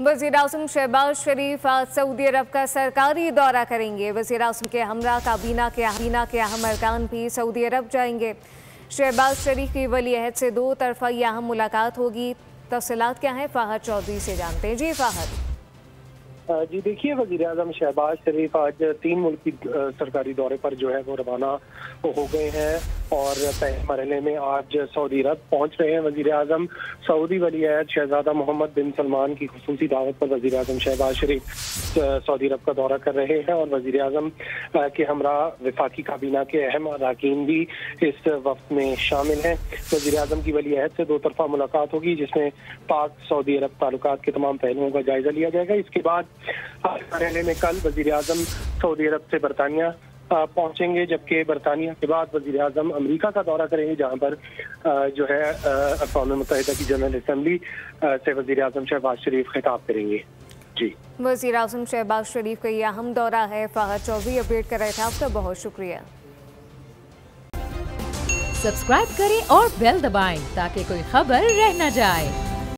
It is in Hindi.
वज़ीर-ए-आज़म शहबाज शरीफ आज सऊदी अरब का सरकारी दौरा करेंगे। वज़ीर-ए-आज़म के हमरा काबीना के अहम अरकान भी सऊदी अरब जाएंगे। शहबाज शरीफ की वली अहद से दो तरफ़ा अहम मुलाकात होगी। तफसीलात क्या हैं, फ़ाहद चौधरी से जानते हैं। जी फ़ाहद। जी देखिए, वज़ीर-ए-आज़म शहबाज शरीफ आज 3 मुल्की सरकारी दौरे पर जो है वो रवाना हो गए हैं और पहले मरहले में आज सऊदी अरब पहुंच रहे हैं। वज़ीर-ए-आज़म सऊदी वली अहद शहजादा मोहम्मद बिन सलमान की खुसूसी दावत पर वज़ीर-ए-आज़म शहबाज शरीफ सऊदी अरब का दौरा कर रहे हैं और वज़ीर-ए-आज़म के हमरा वफाकी काबीना के अहम अरकान भी इस वक्त में शामिल हैं। वज़ीर-ए-आज़म की वली अहद से दो तरफा मुलाकात होगी, जिसमें पाक सऊदी अरब ताल्लुकात के तमाम पहलुओं का जायजा लिया जाएगा। इसके बाद मरहले में कल वज़ीर-ए-आज़म सऊदी अरब से बरतानिया पहुंचेंगे, जबकि बरतानिया के बाद वज़ीर-ए-आज़म अमेरिका का दौरा करेंगे, जहां पर जो है अक़वाम मुत्तहिदा की जनरल असम्बली से वज़ीर-ए-आज़म शहबाज शरीफ खिताब करेंगे। जी, वज़ीर-ए-आज़म शहबाज शरीफ का ये अहम दौरा है। फ़ाहद चौधरी अपडेट कर रहे थे, आपका बहुत शुक्रिया। सब्सक्राइब करें और बेल दबाएं ताकि कोई खबर रह न जाए।